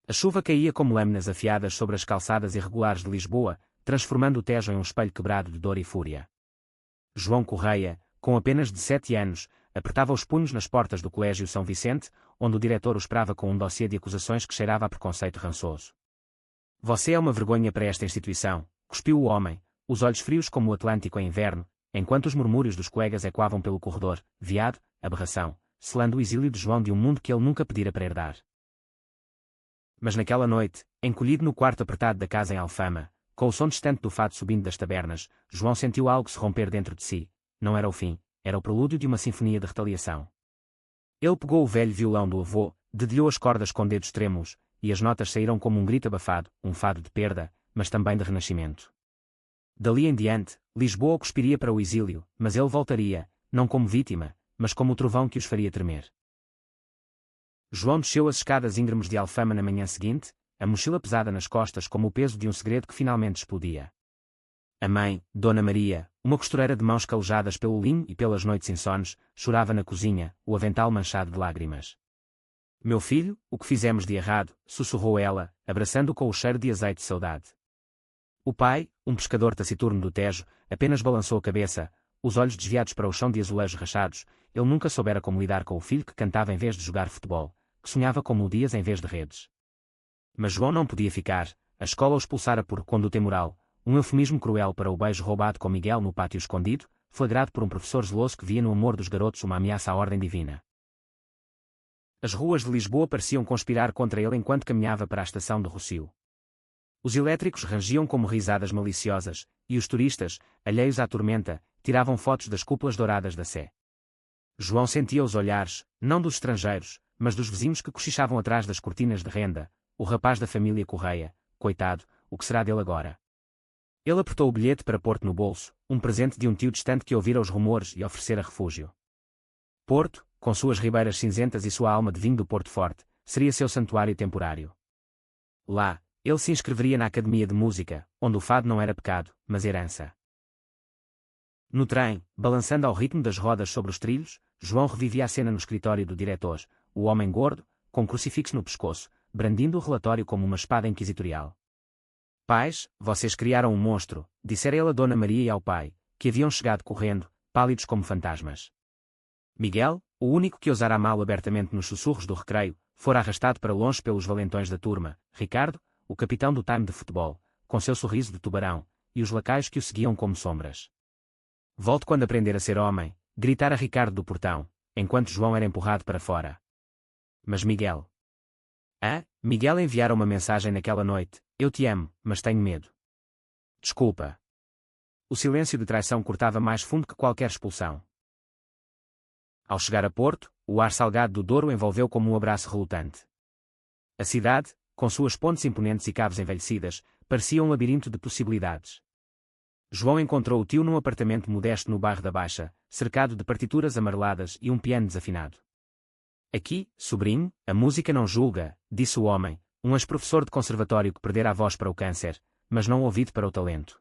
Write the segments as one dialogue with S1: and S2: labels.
S1: A chuva caía como lâminas afiadas sobre as calçadas irregulares de Lisboa, transformando o Tejo em um espelho quebrado de dor e fúria. João Correia, com apenas 17 anos, apertava os punhos nas portas do Colégio São Vicente, onde o diretor o esperava com um dossiê de acusações que cheirava a preconceito rançoso. Você é uma vergonha para esta instituição, cuspiu o homem, os olhos frios como o Atlântico em inverno, enquanto os murmúrios dos colegas ecoavam pelo corredor. Viado, aberração, selando o exílio de João de um mundo que ele nunca pedira para herdar. Mas naquela noite, encolhido no quarto apertado da casa em Alfama, com o som distante do fado subindo das tabernas, João sentiu algo se romper dentro de si. Não era o fim, era o prelúdio de uma sinfonia de retaliação. Ele pegou o velho violão do avô, dedilhou as cordas com dedos trêmulos, e as notas saíram como um grito abafado, um fado de perda, mas também de renascimento. Dali em diante, Lisboa o cuspiria para o exílio, mas ele voltaria, não como vítima, mas como o trovão que os faria tremer. João desceu as escadas íngremes de Alfama na manhã seguinte, a mochila pesada nas costas como o peso de um segredo que finalmente explodia. A mãe, Dona Maria, uma costureira de mãos calejadas pelo linho e pelas noites insones, chorava na cozinha, o avental manchado de lágrimas. Meu filho, o que fizemos de errado, sussurrou ela, abraçando-o com o cheiro de azeite de saudade. O pai, um pescador taciturno do Tejo, apenas balançou a cabeça, os olhos desviados para o chão de azulejos rachados. Ele nunca soubera como lidar com o filho que cantava em vez de jogar futebol, que sonhava com melodias em vez de redes. Mas João não podia ficar, a escola o expulsara por conduta imoral, um eufemismo cruel para o beijo roubado com Miguel no pátio escondido, flagrado por um professor zeloso que via no amor dos garotos uma ameaça à ordem divina. As ruas de Lisboa pareciam conspirar contra ele enquanto caminhava para a estação de Rossio. Os elétricos rangiam como risadas maliciosas, e os turistas, alheios à tormenta, tiravam fotos das cúpulas douradas da Sé. João sentia os olhares, não dos estrangeiros, mas dos vizinhos que cochichavam atrás das cortinas de renda. O rapaz da família Correia, coitado, o que será dele agora? Ele apertou o bilhete para Porto no bolso, um presente de um tio distante que ouvira os rumores e oferecera refúgio. Porto, com suas ribeiras cinzentas e sua alma de vinho do Porto Forte, seria seu santuário temporário. Lá, ele se inscreveria na Academia de Música, onde o fado não era pecado, mas herança. No trem, balançando ao ritmo das rodas sobre os trilhos, João revivia a cena no escritório do diretor, o homem gordo, com crucifixo no pescoço, brandindo o relatório como uma espada inquisitorial. Pais, vocês criaram um monstro, dissera ele a Dona Maria e ao pai, que haviam chegado correndo, pálidos como fantasmas. Miguel, o único que ousara amá-lo abertamente nos sussurros do recreio, fora arrastado para longe pelos valentões da turma. Ricardo, o capitão do time de futebol, com seu sorriso de tubarão, e os lacaios que o seguiam como sombras. Volte quando aprender a ser homem, gritara Ricardo do portão, enquanto João era empurrado para fora. Mas Miguel. Miguel enviara uma mensagem naquela noite: eu te amo, mas tenho medo. Desculpa. O silêncio de traição cortava mais fundo que qualquer expulsão. Ao chegar a Porto, o ar salgado do Douro envolveu como um abraço relutante. A cidade, com suas pontes imponentes e caves envelhecidas, parecia um labirinto de possibilidades. João encontrou o tio num apartamento modesto no bairro da Baixa, cercado de partituras amareladas e um piano desafinado. Aqui, sobrinho, a música não julga, disse o homem, um ex-professor de conservatório que perdera a voz para o câncer, mas não o ouvido para o talento.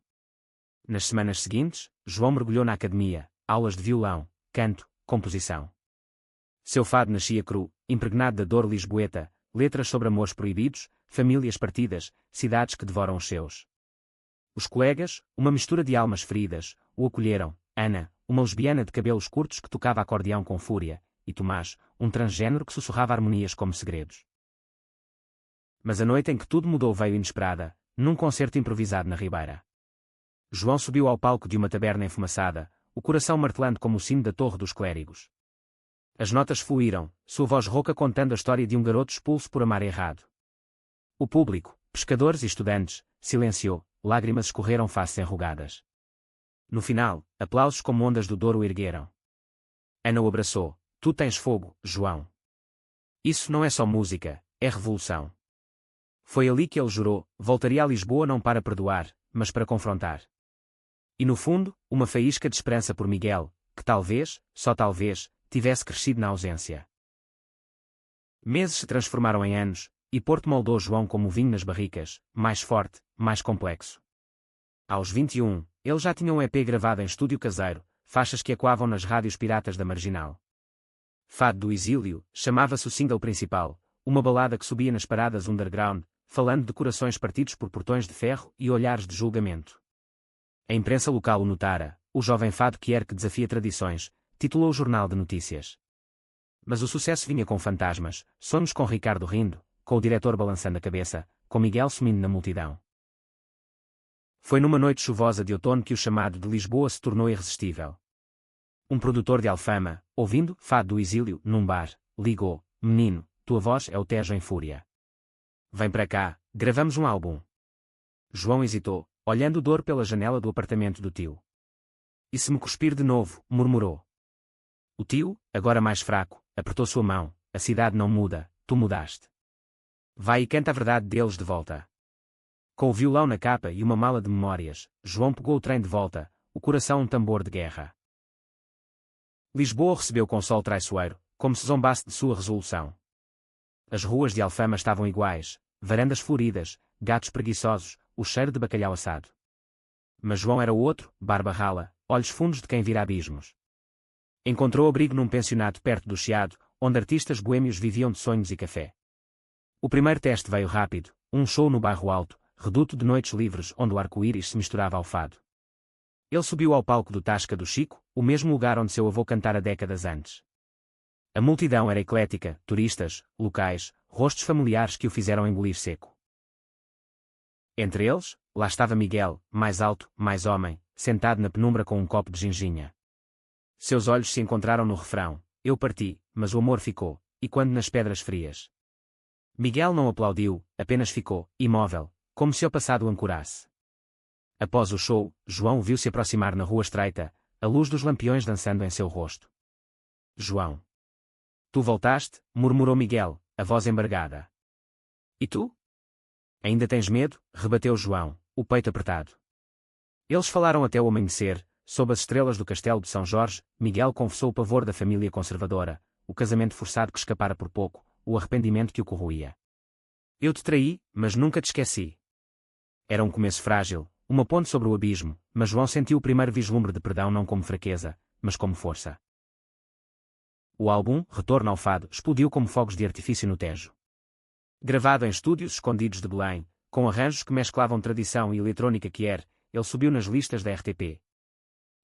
S1: Nas semanas seguintes, João mergulhou na academia, aulas de violão, canto, composição. Seu fado nascia cru, impregnado da dor lisboeta, letras sobre amores proibidos, famílias partidas, cidades que devoram os seus. Os colegas, uma mistura de almas feridas, o acolheram. Ana, uma lesbiana de cabelos curtos que tocava acordeão com fúria, e Tomás, um transgênero que sussurrava harmonias como segredos. Mas a noite em que tudo mudou veio inesperada, num concerto improvisado na Ribeira. João subiu ao palco de uma taberna enfumaçada, o coração martelando como o sino da Torre dos Clérigos. As notas fluíram, sua voz rouca contando a história de um garoto expulso por amar errado. O público, pescadores e estudantes, silenciou, lágrimas escorreram faces enrugadas. No final, aplausos como ondas do Douro o ergueram. Ana o abraçou. Tu tens fogo, João. Isso não é só música, é revolução. Foi ali que ele jurou, voltaria a Lisboa não para perdoar, mas para confrontar. E no fundo, uma faísca de esperança por Miguel, que talvez, só talvez, tivesse crescido na ausência. Meses se transformaram em anos, e Porto moldou João como o vinho nas barricas, mais forte, mais complexo. Aos 21, ele já tinha um EP gravado em estúdio caseiro, faixas que ecoavam nas rádios piratas da Marginal. Fado do Exílio, chamava-se o single principal, uma balada que subia nas paradas underground, falando de corações partidos por portões de ferro e olhares de julgamento. A imprensa local o notara, o jovem fado que desafia tradições, titulou o jornal de notícias. Mas o sucesso vinha com fantasmas, sonhos com Ricardo rindo, com o diretor balançando a cabeça, com Miguel sumindo na multidão. Foi numa noite chuvosa de outono que o chamado de Lisboa se tornou irresistível. Um produtor de Alfama, ouvindo Fado do Exílio num bar, ligou: "Menino, tua voz é o Tejo em fúria. Vem para cá, gravamos um álbum." João hesitou, olhando o dor pela janela do apartamento do tio. "E se me cuspir de novo?" murmurou. O tio, agora mais fraco, apertou sua mão: "A cidade não muda, tu mudaste. Vai e canta a verdade deles de volta." Com o violão na capa e uma mala de memórias, João pegou o trem de volta, o coração um tambor de guerra. Lisboa recebeu com sol traiçoeiro, como se zombasse de sua resolução. As ruas de Alfama estavam iguais, varandas floridas, gatos preguiçosos, o cheiro de bacalhau assado. Mas João era o outro, barba rala, olhos fundos de quem vira abismos. Encontrou abrigo num pensionato perto do Chiado, onde artistas boêmios viviam de sonhos e café. O primeiro teste veio rápido, um show no Bairro Alto, reduto de noites livres onde o arco-íris se misturava ao fado. Ele subiu ao palco do Tasca do Chico, o mesmo lugar onde seu avô cantara décadas antes. A multidão era eclética, turistas, locais, rostos familiares que o fizeram engolir seco. Entre eles, lá estava Miguel, mais alto, mais homem, sentado na penumbra com um copo de ginginha. Seus olhos se encontraram no refrão: "Eu parti, mas o amor ficou, e quando nas pedras frias." Miguel não aplaudiu, apenas ficou, imóvel, como se o passado o ancorasse. Após o show, João viu-se aproximar na rua estreita, a luz dos lampiões dançando em seu rosto. "João. Tu voltaste?" murmurou Miguel, a voz embargada. "E tu?" "Ainda tens medo?" rebateu João, o peito apertado. Eles falaram até o amanhecer, sob as estrelas do castelo de São Jorge. Miguel confessou o pavor da família conservadora, o casamento forçado que escapara por pouco, o arrependimento que o corroía. "Eu te traí, mas nunca te esqueci." Era um começo frágil, uma ponte sobre o abismo, mas João sentiu o primeiro vislumbre de perdão não como fraqueza, mas como força. O álbum, Retorno ao Fado, explodiu como fogos de artifício no Tejo. Gravado em estúdios escondidos de Belém, com arranjos que mesclavam tradição e eletrônica ele subiu nas listas da RTP.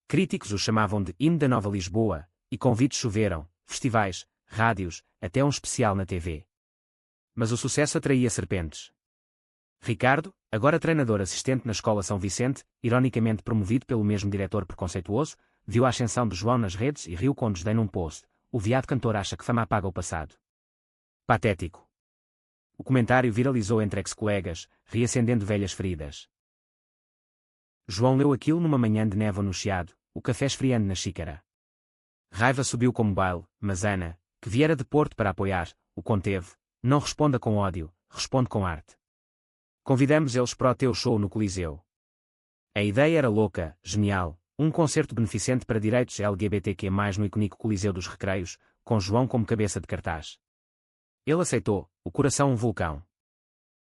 S1: Críticos o chamavam de hino da Nova Lisboa, e convites choveram, festivais, rádios, até um especial na TV. Mas o sucesso atraía serpentes. Ricardo, agora treinador assistente na Escola São Vicente, ironicamente promovido pelo mesmo diretor preconceituoso, viu a ascensão de João nas redes e riu com desdém num post: "O viado cantor acha que fama apaga o passado." Patético. O comentário viralizou entre ex-colegas, reacendendo velhas feridas. João leu aquilo numa manhã de névoa no Chiado, o café esfriando na xícara. Raiva subiu como baile, mas Ana, que viera de Porto para apoiar, o conteve: "Não responda com ódio, responde com arte. Convidamos eles para o teu show no Coliseu." A ideia era louca, genial, um concerto beneficente para direitos LGBTQ+, no icônico Coliseu dos Recreios, com João como cabeça de cartaz. Ele aceitou, o coração um vulcão.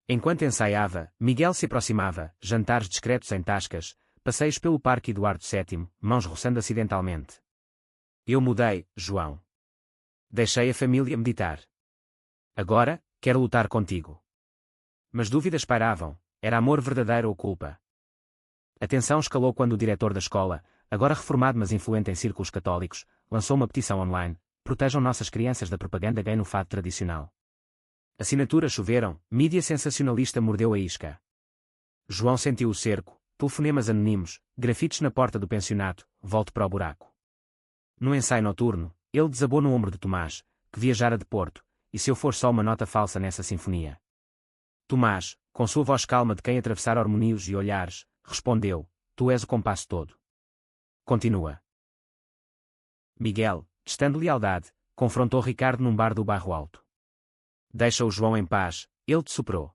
S1: Enquanto ensaiava, Miguel se aproximava, jantares discretos em tascas, passeios pelo Parque Eduardo VII, mãos roçando acidentalmente. "Eu mudei, João. Deixei a família meditar. Agora, quero lutar contigo." Mas dúvidas pairavam: era amor verdadeiro ou culpa? A tensão escalou quando o diretor da escola, agora reformado mas influente em círculos católicos, lançou uma petição online: "Protejam nossas crianças da propaganda gay no fado tradicional." Assinaturas choveram, mídia sensacionalista mordeu a isca. João sentiu o cerco, telefonemas anónimos, grafites na porta do pensionato: "Volte para o buraco." No ensaio noturno, ele desabou no ombro de Tomás, que viajara de Porto: "E se eu for só uma nota falsa nessa sinfonia?" Tomás, com sua voz calma de quem atravessar harmonios e olhares, respondeu: "Tu és o compasso todo. Continua." Miguel, testando lealdade, confrontou Ricardo num bar do Bairro Alto. "Deixa o João em paz, ele te superou."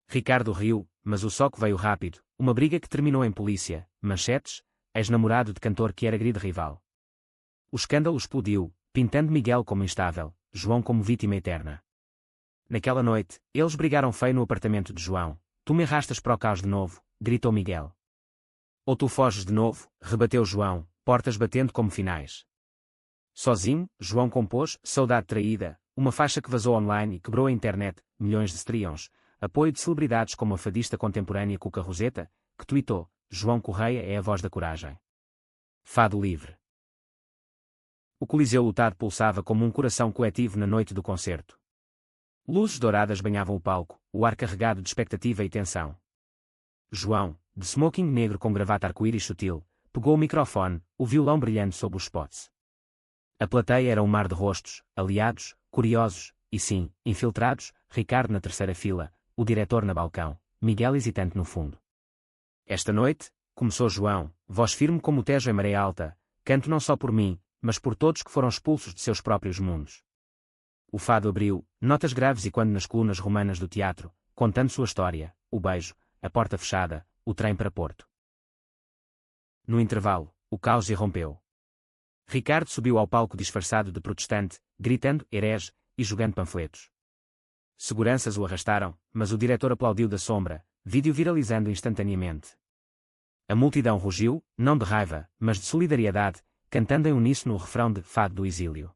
S1: Ricardo riu, mas o soco veio rápido, uma briga que terminou em polícia, manchetes, ex-namorado de cantor que era grande rival. O escândalo explodiu, pintando Miguel como instável, João como vítima eterna. Naquela noite, eles brigaram feio no apartamento de João. "Tu me arrastas para o caos de novo", gritou Miguel. "Ou tu foges de novo", rebateu João, portas batendo como finais. Sozinho, João compôs Saudade Traída, uma faixa que vazou online e quebrou a internet, milhões de streams, apoio de celebridades como a fadista contemporânea Cuca Roseta, que tweetou: João Correia é a voz da coragem. Fado livre. O Coliseu lotado pulsava como um coração coletivo na noite do concerto. Luzes douradas banhavam o palco, o ar carregado de expectativa e tensão. João, de smoking negro com gravata arco-íris sutil, pegou o microfone, o violão brilhando sob os spots. A plateia era um mar de rostos, aliados, curiosos, e sim, infiltrados, Ricardo na terceira fila, o diretor na balcão, Miguel hesitante no fundo. Esta noite, começou João, voz firme como o Tejo em maré alta, canto não só por mim, mas por todos que foram expulsos de seus próprios mundos. O fado abriu, notas graves e quando nas colunas romanas do teatro, contando sua história, o beijo, a porta fechada, o trem para Porto. No intervalo, o caos irrompeu. Ricardo subiu ao palco disfarçado de protestante, gritando herege e jogando panfletos. Seguranças o arrastaram, mas o diretor aplaudiu da sombra, vídeo viralizando instantaneamente. A multidão rugiu, não de raiva, mas de solidariedade, cantando em uníssono o refrão de Fado do Exílio.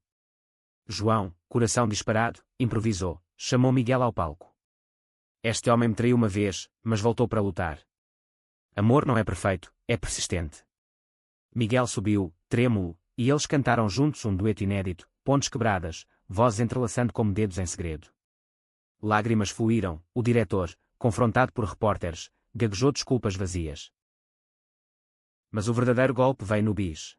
S1: João, coração disparado, improvisou, chamou Miguel ao palco. Este homem me traiu uma vez, mas voltou para lutar. Amor não é perfeito, é persistente. Miguel subiu, trêmulo, e eles cantaram juntos um dueto inédito, pontes quebradas, vozes entrelaçando como dedos em segredo. Lágrimas fluíram, o diretor, confrontado por repórteres, gaguejou desculpas vazias. Mas o verdadeiro golpe veio no bis.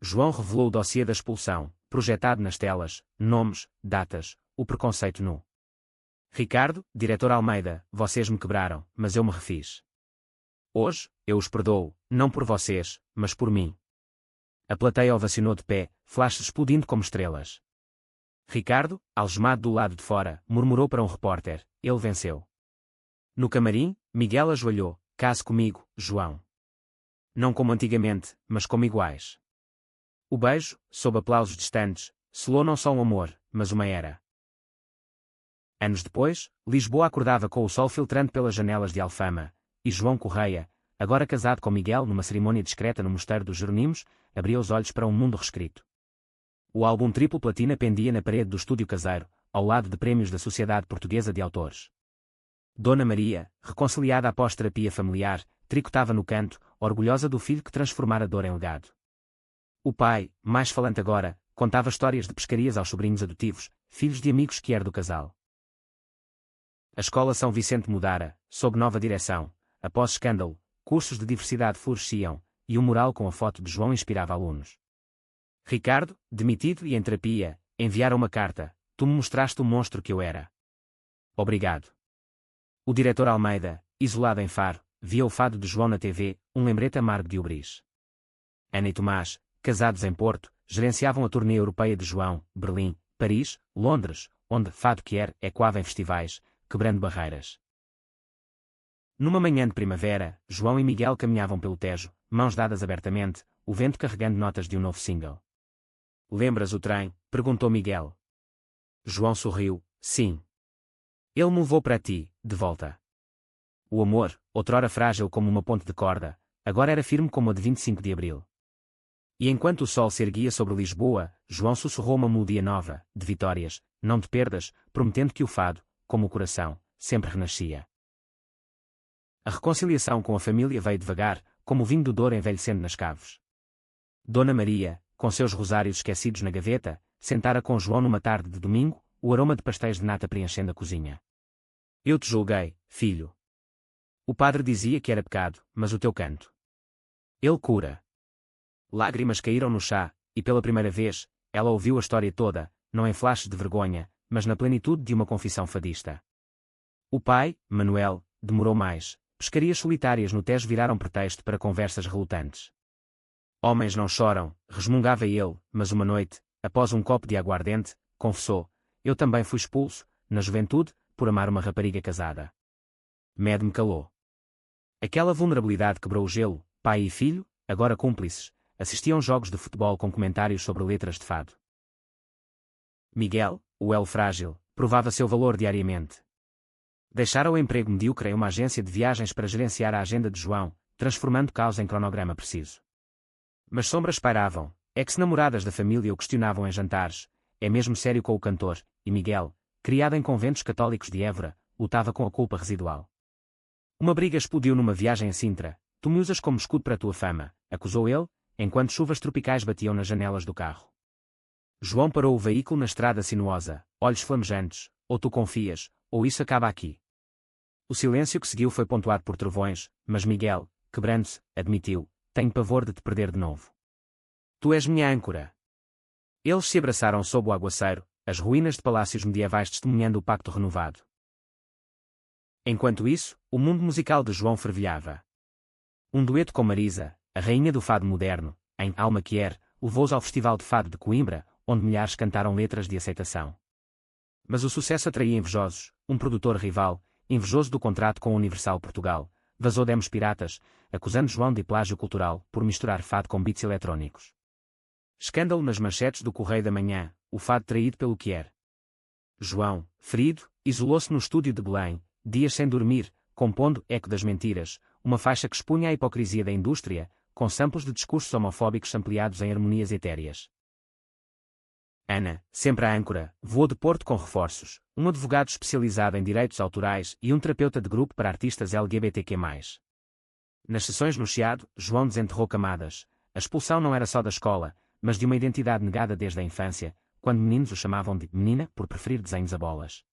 S1: João revelou o dossiê da expulsão, projetado nas telas, nomes, datas, o preconceito nu. Ricardo, diretor Almeida, vocês me quebraram, mas eu me refiz. Hoje, eu os perdoo, não por vocês, mas por mim. A plateia ovacionou de pé, flashes explodindo como estrelas. Ricardo, algemado do lado de fora, murmurou para um repórter: ele venceu. No camarim, Miguel ajoelhou: case comigo, João. Não como antigamente, mas como iguais. O beijo, sob aplausos distantes, selou não só um amor, mas uma era. Anos depois, Lisboa acordava com o sol filtrando pelas janelas de Alfama, e João Correia, agora casado com Miguel numa cerimônia discreta no Mosteiro dos Jerónimos, abria os olhos para um mundo reescrito. O álbum triplo platina pendia na parede do estúdio caseiro, ao lado de prémios da Sociedade Portuguesa de Autores. Dona Maria, reconciliada após terapia familiar, tricotava no canto, orgulhosa do filho que transformara a dor em legado. O pai, mais falante agora, contava histórias de pescarias aos sobrinhos adotivos, filhos de amigos que era do casal. A escola São Vicente mudara, sob nova direção, após escândalo, cursos de diversidade floresciam, e o mural com a foto de João inspirava alunos. Ricardo, demitido e em terapia, enviara uma carta: tu me mostraste o monstro que eu era. Obrigado. O diretor Almeida, isolado em Faro, via o fado de João na TV, um lembrete amargo de ubris. Ana e Tomás, casados em Porto, gerenciavam a turnê europeia de João, Berlim, Paris, Londres, onde Fado Quer ecoava em festivais, quebrando barreiras. Numa manhã de primavera, João e Miguel caminhavam pelo Tejo, mãos dadas abertamente, o vento carregando notas de um novo single. Lembras o trem? Perguntou Miguel. João sorriu: sim. Ele me levou para ti, de volta. O amor, outrora frágil como uma ponte de corda, agora era firme como a de 25 de abril. E enquanto o sol se erguia sobre Lisboa, João sussurrou uma melodia nova, de vitórias, não de perdas, prometendo que o fado, como o coração, sempre renascia. A reconciliação com a família veio devagar, como o vinho do Douro envelhecendo nas caves. Dona Maria, com seus rosários esquecidos na gaveta, sentara com João numa tarde de domingo, o aroma de pastéis de nata preenchendo a cozinha. Eu te julguei, filho. O padre dizia que era pecado, mas o teu canto. Ele cura. Lágrimas caíram no chá, e pela primeira vez, ela ouviu a história toda, não em flashes de vergonha, mas na plenitude de uma confissão fadista. O pai, Manuel, demorou mais. Pescarias solitárias no Tejo viraram pretexto para conversas relutantes. Homens não choram, resmungava ele, mas uma noite, após um copo de aguardente, confessou: eu também fui expulso, na juventude, por amar uma rapariga casada. Med me calou. Aquela vulnerabilidade quebrou o gelo, pai e filho, agora cúmplices, assistiam jogos de futebol com comentários sobre letras de fado. Miguel, o elo frágil, provava seu valor diariamente. Deixara o emprego medíocre em uma agência de viagens para gerenciar a agenda de João, transformando caos em cronograma preciso. Mas sombras pairavam, ex-namoradas da família o questionavam em jantares: é mesmo sério com o cantor, e Miguel, criado em conventos católicos de Évora, lutava com a culpa residual. Uma briga explodiu numa viagem a Sintra. Tu me usas como escudo para a tua fama, acusou ele, enquanto chuvas tropicais batiam nas janelas do carro. João parou o veículo na estrada sinuosa, olhos flamejantes, ou tu confias, ou isso acaba aqui. O silêncio que seguiu foi pontuado por trovões, mas Miguel, quebrando-se, admitiu, tenho pavor de te perder de novo. Tu és minha âncora. Eles se abraçaram sob o aguaceiro, as ruínas de palácios medievais testemunhando o pacto renovado. Enquanto isso, o mundo musical de João fervilhava. Um dueto com Marisa, a rainha do fado moderno, em Alma Quer, levou-os ao Festival de Fado de Coimbra, onde milhares cantaram letras de aceitação. Mas o sucesso atraía invejosos. Um produtor rival, invejoso do contrato com a Universal Portugal, vazou demos piratas, acusando João de plágio cultural por misturar fado com beats eletrónicos. Escândalo nas manchetes do Correio da Manhã, o fado traído pelo Quer. João, ferido, isolou-se no estúdio de Belém, dias sem dormir, compondo Eco das Mentiras, uma faixa que expunha a hipocrisia da indústria, com samples de discursos homofóbicos ampliados em harmonias etéreas. Ana, sempre a âncora, voou de Porto com reforços, um advogado especializado em direitos autorais e um terapeuta de grupo para artistas LGBTQ+. Nas sessões no Chiado, João desenterrou camadas. A expulsão não era só da escola, mas de uma identidade negada desde a infância, quando meninos o chamavam de menina por preferir desenhos a bolas.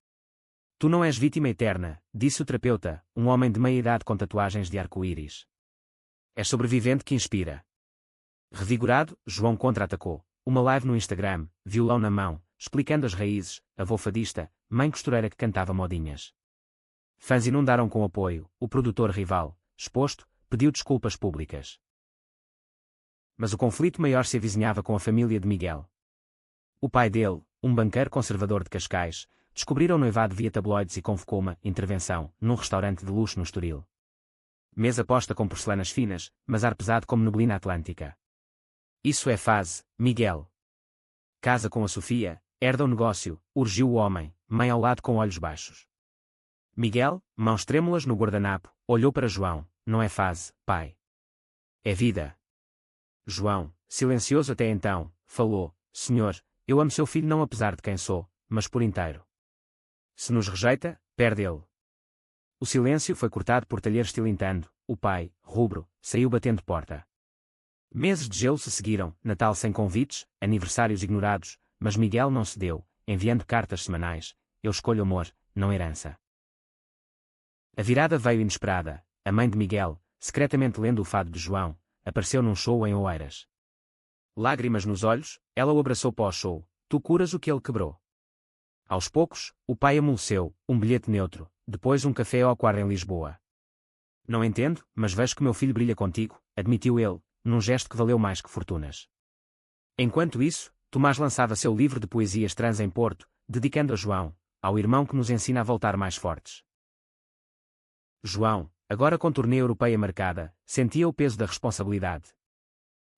S1: Tu não és vítima eterna, disse o terapeuta, um homem de meia idade com tatuagens de arco-íris. És sobrevivente que inspira. Revigorado, João contra-atacou. Uma live no Instagram, violão na mão, explicando as raízes, avô fadista, mãe costureira que cantava modinhas. Fãs inundaram com apoio, o produtor rival, exposto, pediu desculpas públicas. Mas o conflito maior se avizinhava com a família de Miguel. O pai dele, um banqueiro conservador de Cascais, descobriram o noivado via tabloides e convocou uma intervenção num restaurante de luxo no Estoril. Mesa posta com porcelanas finas, mas ar pesado como neblina atlântica. Isso é fase, Miguel. Casa com a Sofia, herda o negócio, urgiu o homem, mãe ao lado com olhos baixos. Miguel, mãos trêmulas no guardanapo, olhou para João, não é fase, pai. É vida. João, silencioso até então, falou, Senhor, eu amo seu filho não apesar de quem sou, mas por inteiro. Se nos rejeita, perde ele. O silêncio foi cortado por talheres tilintando, o pai, rubro, saiu batendo porta. Meses de gelo se seguiram, Natal sem convites, aniversários ignorados, mas Miguel não cedeu, enviando cartas semanais, eu escolho amor, não herança. A virada veio inesperada, a mãe de Miguel, secretamente lendo o fado de João, apareceu num show em Oeiras. Lágrimas nos olhos, ela o abraçou pós-show, tu curas o que ele quebrou. Aos poucos, o pai amoleceu, um bilhete neutro, depois um café ao aquário em Lisboa. Não entendo, mas vejo que meu filho brilha contigo, admitiu ele, num gesto que valeu mais que fortunas. Enquanto isso, Tomás lançava seu livro de poesias trans em Porto, dedicando a João, ao irmão que nos ensina a voltar mais fortes. João, agora com turnê europeia marcada, sentia o peso da responsabilidade.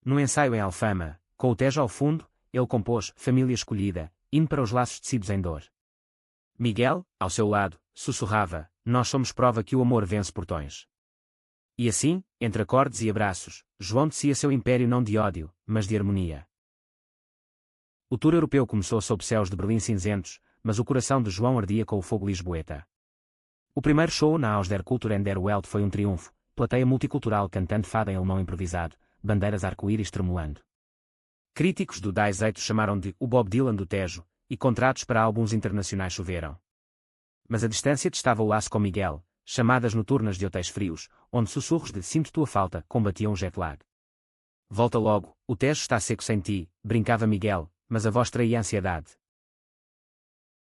S1: No ensaio em Alfama, com o Tejo ao fundo, ele compôs Família Escolhida, hino para os laços tecidos em dor. Miguel, ao seu lado, sussurrava, nós somos prova que o amor vence portões. E assim, entre acordes e abraços, João tecia seu império não de ódio, mas de harmonia. O tour europeu começou sob céus de Berlim cinzentos, mas o coração de João ardia com o fogo lisboeta. O primeiro show na Aus der Kultur in der Welt foi um triunfo, plateia multicultural cantando fado em alemão improvisado, bandeiras arco-íris tremulando. Críticos do Die Zeit chamaram de o Bob Dylan do Tejo, e contratos para álbuns internacionais choveram. Mas a distância testava o laço com Miguel, chamadas noturnas de hotéis frios, onde sussurros de sinto tua falta combatiam o jet lag. Volta logo, o Tejo está seco sem ti, brincava Miguel, mas a voz traía ansiedade.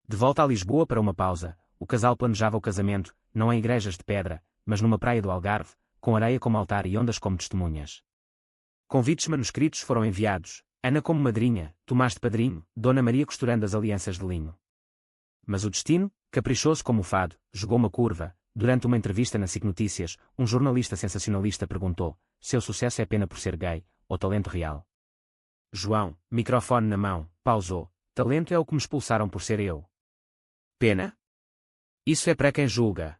S1: De volta a Lisboa para uma pausa, o casal planejava o casamento, não em igrejas de pedra, mas numa praia do Algarve, com areia como altar e ondas como testemunhas. Convites manuscritos foram enviados, Ana como madrinha, Tomás de padrinho, Dona Maria costurando as alianças de linho. Mas o destino, caprichoso como o fado, jogou uma curva. Durante uma entrevista na SIC Notícias, um jornalista sensacionalista perguntou, seu sucesso é pena por ser gay, ou talento real? João, microfone na mão, pausou, talento é o que me expulsaram por ser eu. Pena? Isso é para quem julga.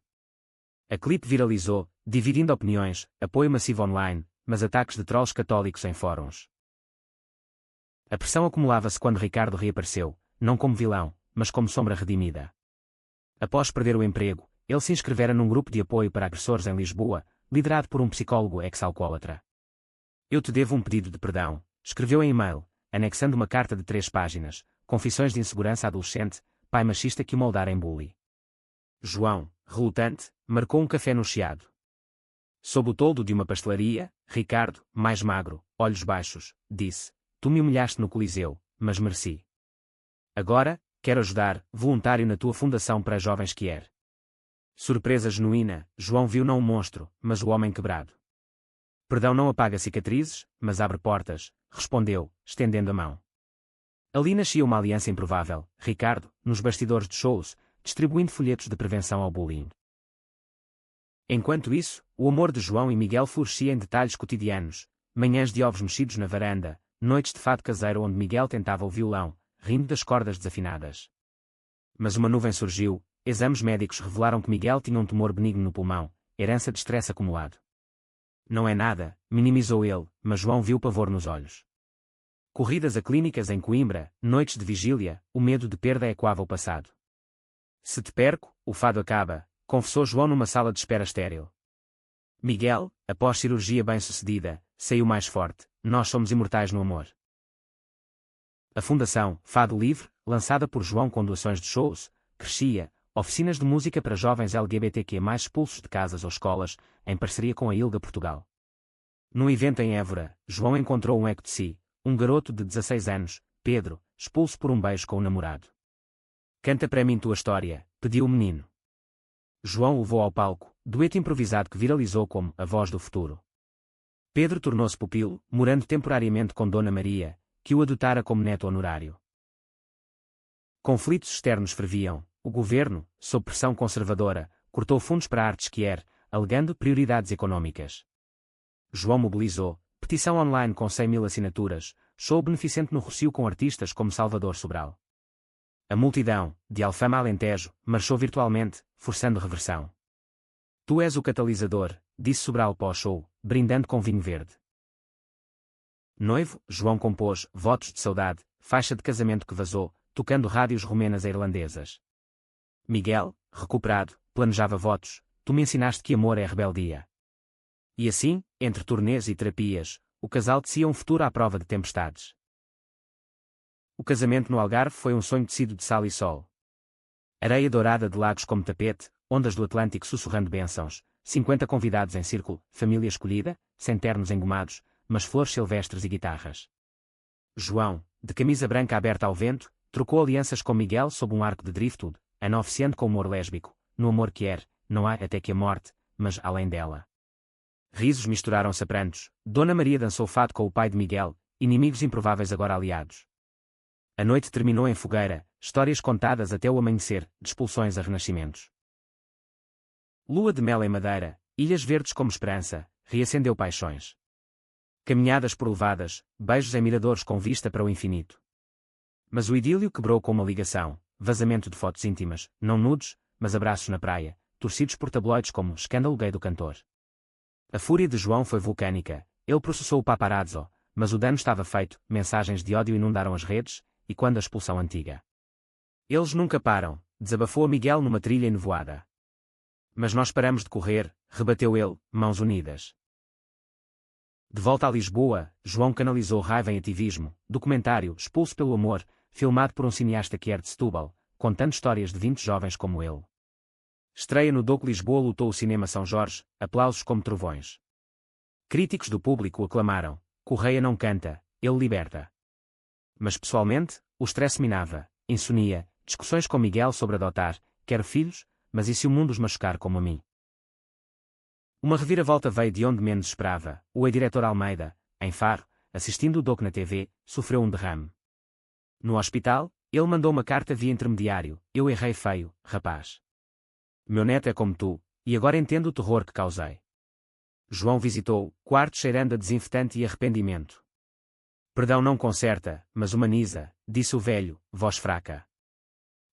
S1: A clipe viralizou, dividindo opiniões, apoio massivo online, mas ataques de trolls católicos em fóruns. A pressão acumulava-se quando Ricardo reapareceu, não como vilão, mas como sombra redimida. Após perder o emprego, ele se inscrevera num grupo de apoio para agressores em Lisboa, liderado por um psicólogo ex-alcoólatra. Eu te devo um pedido de perdão, escreveu em e-mail, anexando uma carta de 3 páginas, confissões de insegurança adolescente, pai machista que o moldara em bully. João, relutante, marcou um café no Chiado. Sob o toldo de uma pastelaria, Ricardo, mais magro, olhos baixos, disse: Tu me humilhaste no Coliseu, mas mereci. Agora, quero ajudar, voluntário na tua fundação para jovens que er. Surpresa genuína, João viu não um monstro, mas o homem quebrado. Perdão não apaga cicatrizes, mas abre portas, respondeu, estendendo a mão. Ali nascia uma aliança improvável, Ricardo, nos bastidores de shows, distribuindo folhetos de prevenção ao bullying. Enquanto isso, o amor de João e Miguel florescia em detalhes cotidianos, manhãs de ovos mexidos na varanda, noites de fado caseiro onde Miguel tentava o violão, rindo das cordas desafinadas. Mas uma nuvem surgiu, exames médicos revelaram que Miguel tinha um tumor benigno no pulmão, herança de estresse acumulado. Não é nada, minimizou ele, mas João viu pavor nos olhos. Corridas a clínicas em Coimbra, noites de vigília, o medo de perda ecoava o passado. Se te perco, o fado acaba, confessou João numa sala de espera estéril. Miguel, após cirurgia bem-sucedida, saiu mais forte. Nós somos imortais no amor. A Fundação Fado Livre, lançada por João com doações de shows, crescia, oficinas de música para jovens LGBTQ+, expulsos de casas ou escolas, em parceria com a ILGA Portugal. Num evento em Évora, João encontrou um eco de si, um garoto de 16 anos, Pedro, expulso por um beijo com o namorado. Canta para mim tua história, pediu o menino. João o levou ao palco, dueto improvisado que viralizou como A Voz do Futuro. Pedro tornou-se pupilo, morando temporariamente com Dona Maria, que o adotara como neto honorário. Conflitos externos ferviam. O governo, sob pressão conservadora, cortou fundos para a arte esquier, alegando prioridades econômicas. João mobilizou, petição online com 100.000 assinaturas, show beneficente no Rossio com artistas como Salvador Sobral. A multidão, de Alfama a Alentejo, marchou virtualmente, forçando reversão. Tu és o catalisador, disse Sobral pós-show, brindando com vinho verde. Noivo, João compôs Votos de Saudade, faixa de casamento que vazou, tocando rádios romenas e irlandesas. Miguel, recuperado, planejava votos, tu me ensinaste que amor é rebeldia. E assim, entre turnês e terapias, o casal tecia um futuro à prova de tempestades. O casamento no Algarve foi um sonho tecido de sal e sol. Areia dourada de lagos como tapete, ondas do Atlântico sussurrando bênçãos, 50 convidados em círculo, família escolhida, sem ternos engomados, mas flores silvestres e guitarras. João, de camisa branca aberta ao vento, trocou alianças com Miguel sob um arco de driftwood, enoficiando com humor lésbico, no amor que não há até que a morte, mas além dela. Risos misturaram-se a prantos, Dona Maria dançou fado com o pai de Miguel, inimigos improváveis agora aliados. A noite terminou em fogueira, histórias contadas até o amanhecer, de expulsões a renascimentos. Lua de mel em Madeira, ilhas verdes como esperança, reacendeu paixões. Caminhadas por levadas, beijos em miradores com vista para o infinito. Mas o idílio quebrou com uma ligação, vazamento de fotos íntimas, não nudes, mas abraços na praia, torcidos por tabloides como escândalo gay do cantor. A fúria de João foi vulcânica, ele processou o paparazzo, mas o dano estava feito, mensagens de ódio inundaram as redes, e quando a expulsão antiga. Eles nunca param, desabafou Miguel numa trilha enevoada. Mas nós paramos de correr, rebateu ele, mãos unidas. De volta a Lisboa, João canalizou raiva em ativismo, documentário Expulso pelo Amor, filmado por um cineasta que é de Setúbal, contando histórias de 20 jovens como ele. Estreia no Doc Lisboa lutou o cinema São Jorge, aplausos como trovões. Críticos do público aclamaram, Correia não canta, ele liberta. Mas pessoalmente, o stress minava, insonia, discussões com Miguel sobre adotar, quero filhos, mas e se o mundo os machucar como a mim? Uma reviravolta veio de onde menos esperava, o ex-diretor Almeida, em Faro, assistindo o doc na TV, sofreu um derrame. No hospital, ele mandou uma carta via intermediário, eu errei feio, rapaz. Meu neto é como tu, e agora entendo o terror que causei. João visitou, quarto cheirando a desinfetante e arrependimento. Perdão não conserta, mas humaniza, disse o velho, voz fraca.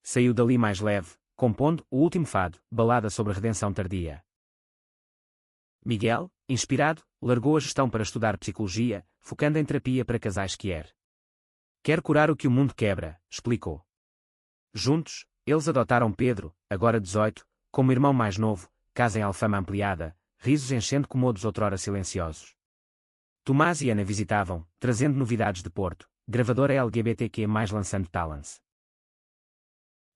S1: Saiu dali mais leve, compondo o último fado, balada sobre a redenção tardia. Miguel, inspirado, largou a gestão para estudar psicologia, focando em terapia para casais que Quer curar o que o mundo quebra, explicou. Juntos, eles adotaram Pedro, agora 18, como irmão mais novo, casa em Alfama ampliada, risos enchendo comodos outrora silenciosos. Tomás e Ana visitavam, trazendo novidades de Porto, gravadora LGBTQ+, lançando Talents.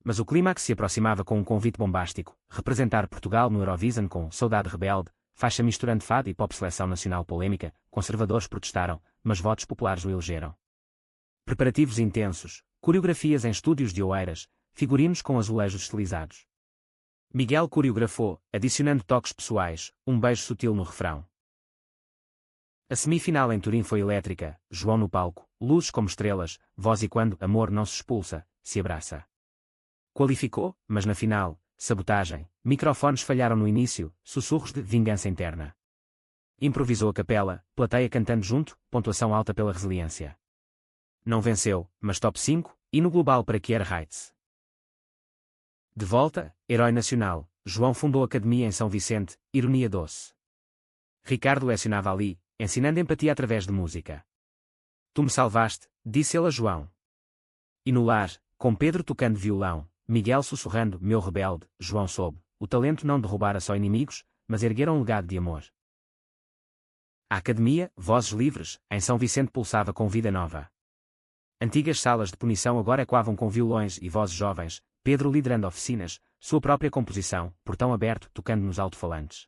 S1: Mas o clímax se aproximava com um convite bombástico, representar Portugal no Eurovision com Saudade Rebelde, faixa misturando fado e pop. Seleção nacional polêmica, conservadores protestaram, mas votos populares o elegeram. Preparativos intensos, coreografias em estúdios de Oeiras, figurinos com azulejos estilizados. Miguel coreografou, adicionando toques pessoais, um beijo sutil no refrão. A semifinal em Turim foi elétrica, João no palco, luzes como estrelas, voz e quando amor não se expulsa, se abraça. Qualificou, mas na final, sabotagem, microfones falharam no início, sussurros de vingança interna. Improvisou a capela, plateia cantando junto, pontuação alta pela resiliência. Não venceu, mas top 5, e no global para Kier Heights. De volta, herói nacional, João fundou a Academia em São Vicente, ironia doce. Ricardo lecionava ali, ensinando empatia através de música. Tu me salvaste, disse ele a João. E no lar, com Pedro tocando violão, Miguel sussurrando, meu rebelde, João soube, o talento não derrubara só inimigos, mas ergueram um legado de amor. A Academia, vozes livres, em São Vicente pulsava com vida nova. Antigas salas de punição agora ecoavam com violões e vozes jovens, Pedro liderando oficinas, sua própria composição, portão aberto, tocando nos alto-falantes.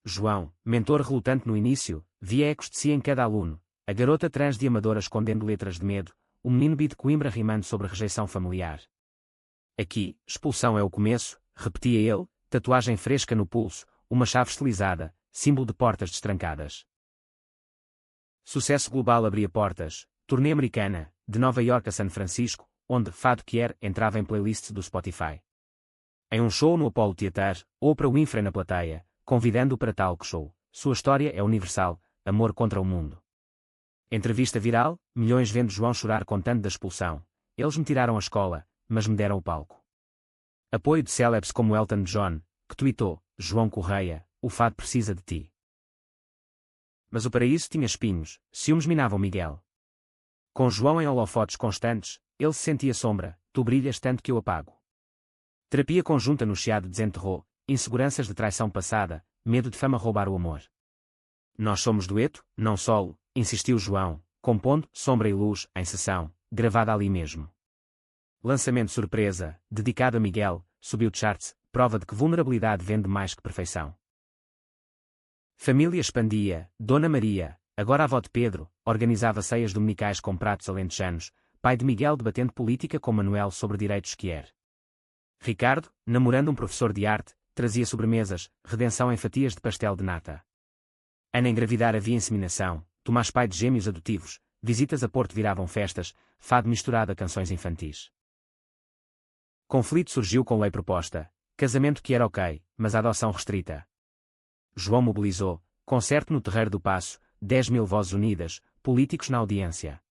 S1: João, mentor relutante no início, via ecos de si em cada aluno, a garota trans de amadora escondendo letras de medo, o menino bi de Coimbra rimando sobre rejeição familiar. Aqui, expulsão é o começo, repetia ele, tatuagem fresca no pulso, uma chave estilizada, símbolo de portas destrancadas. Sucesso global abria portas, turnê americana, de Nova York a São Francisco, onde Fado Kier entrava em playlists do Spotify. Em um show no Apollo Theater, Oprah Winfrey na plateia, convidando-o para talk show, sua história é universal, amor contra o mundo. Entrevista viral, milhões vendo João chorar contando da expulsão, eles me tiraram a escola, mas me deram o palco. Apoio de célebres como Elton John, que tweetou, João Correia, o fado precisa de ti. Mas o paraíso tinha espinhos, ciúmes minavam Miguel. Com João em holofotes constantes, ele se sentia sombra, tu brilhas tanto que eu apago. Terapia conjunta no chiado desenterrou, inseguranças de traição passada, medo de fama roubar o amor. Nós somos dueto, não solo, insistiu João, compondo Sombra e Luz, em sessão, gravada ali mesmo. Lançamento surpresa, dedicado a Miguel, subiu charts, prova de que vulnerabilidade vende mais que perfeição. Família expandia, Dona Maria, agora avó de Pedro, organizava ceias dominicais com pratos alentejanos, pai de Miguel debatendo política com Manuel sobre direitos Kier. Ricardo, namorando um professor de arte, trazia sobremesas, redenção em fatias de pastel de nata. Ana engravidar havia inseminação, Tomás pai de gêmeos adotivos, visitas a Porto viravam festas, fado misturado a canções infantis. Conflito surgiu com lei proposta, casamento que era ok, mas a adoção restrita. João mobilizou, concerto no Terreiro do Paço, 10.000 vozes unidas, políticos na audiência.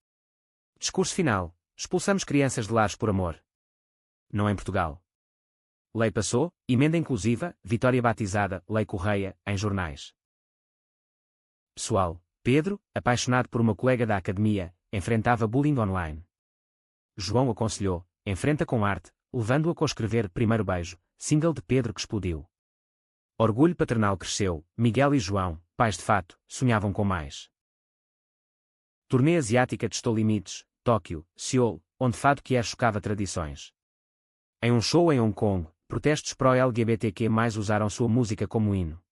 S1: Discurso final, expulsamos crianças de lares por amor. Não em Portugal. Lei passou, emenda inclusiva, vitória batizada, Lei Correia, em jornais. Pessoal, Pedro, apaixonado por uma colega da academia, enfrentava bullying online. João aconselhou, enfrenta com arte, levando-o a coescrever Primeiro Beijo, single de Pedro que explodiu. Orgulho paternal cresceu, Miguel e João, pais de fato, sonhavam com mais. Turnê asiática testou limites, Tóquio, Seul, onde Fado Kier chocava tradições. Em um show em Hong Kong, protestos pró-LGBTQ+ usaram sua música como hino.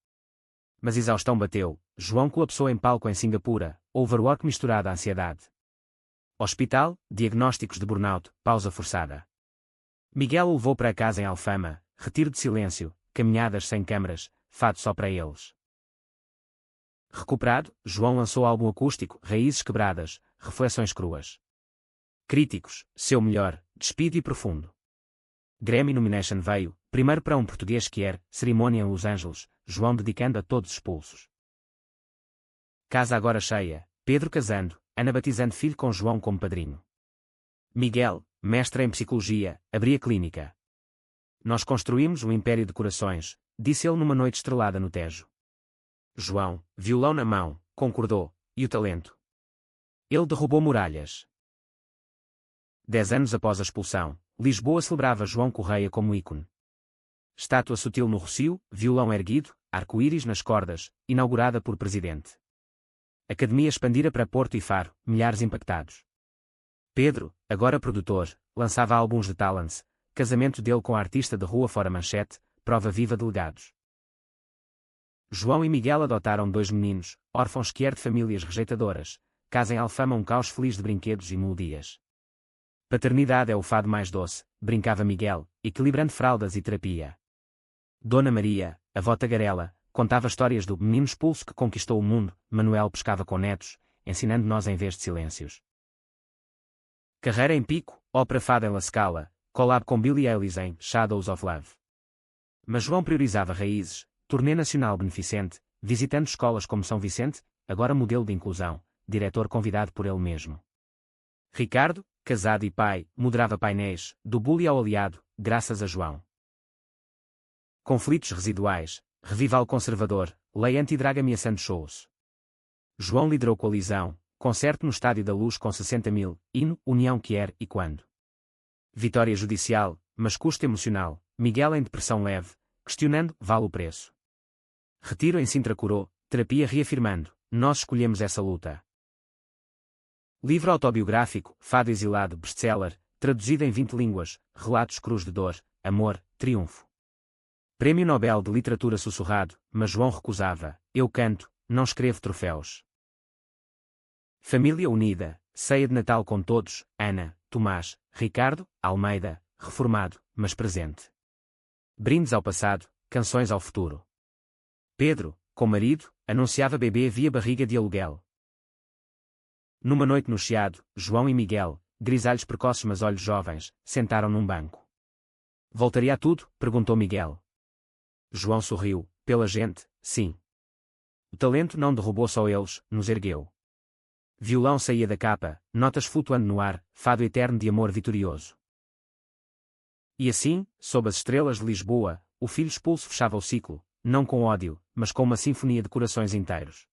S1: Mas exaustão bateu, João colapsou em palco em Singapura, overwork misturado à ansiedade. Hospital, diagnósticos de burnout, pausa forçada. Miguel o levou para casa em Alfama, retiro de silêncio, caminhadas sem câmaras, fado só para eles. Recuperado, João lançou álbum acústico, Raízes Quebradas, Reflexões Cruas. Críticos, seu melhor, despido e profundo. Grammy Nomination veio, primeiro para um português Kier, cerimônia em Los Angeles, João dedicando a todos expulsos. Casa agora cheia, Pedro casando, Ana batizando filho com João como padrinho. Miguel, mestre em psicologia, abria clínica. Nós construímos um império de corações, disse ele numa noite estrelada no Tejo. João, violão na mão, concordou, e o talento? Ele derrubou muralhas. 10 anos após a expulsão, Lisboa celebrava João Correia como ícone. Estátua sutil no Rossio, violão erguido, arco-íris nas cordas, inaugurada por presidente. Academia expandida para Porto e Faro, milhares impactados. Pedro, agora produtor, lançava álbuns de Talents, casamento dele com a artista de rua fora manchete, prova viva de legados. João e Miguel adotaram 2 meninos, órfãos que de famílias rejeitadoras, casa em Alfama um caos feliz de brinquedos e melodias. Paternidade é o fado mais doce, brincava Miguel, equilibrando fraldas e terapia. Dona Maria, avó tagarela, contava histórias do menino expulso que conquistou o mundo. Manuel pescava com netos, ensinando-nos em vez de silêncios. Carreira em pico, ópera fada em La Scala, collab com Billie Eilish em Shadows of Love. Mas João priorizava raízes, turnê nacional beneficente, visitando escolas como São Vicente, agora modelo de inclusão, diretor convidado por ele mesmo. Ricardo, casado e pai, moderava painéis, do bully ao aliado, graças a João. Conflitos residuais, revival conservador, lei anti-droga ameaçando shows. João liderou coalizão, concerto no Estádio da Luz com 60 mil, hino, união quer e quando. Vitória judicial, mas custo emocional, Miguel em depressão leve, questionando, vale o preço. Retiro em Sintra curou, terapia reafirmando, nós escolhemos essa luta. Livro autobiográfico, Fado Exilado, best-seller, traduzido em 20 línguas, relatos crus de dor, amor, triunfo. Prêmio Nobel de Literatura sussurrado, mas João recusava, eu canto, não escrevo troféus. Família unida, ceia de Natal com todos, Ana, Tomás, Ricardo, Almeida, reformado, mas presente. Brindes ao passado, canções ao futuro. Pedro, com marido, anunciava bebê via barriga de aluguel. Numa noite no Chiado, João e Miguel, grisalhos precoces mas olhos jovens, sentaram num banco. Voltaria a tudo? Perguntou Miguel. João sorriu, pela gente, sim. O talento não derrubou só eles, nos ergueu. Violão saía da capa, notas flutuando no ar, fado eterno de amor vitorioso. E assim, sob as estrelas de Lisboa, o filho expulso fechava o ciclo, não com ódio, mas com uma sinfonia de corações inteiros.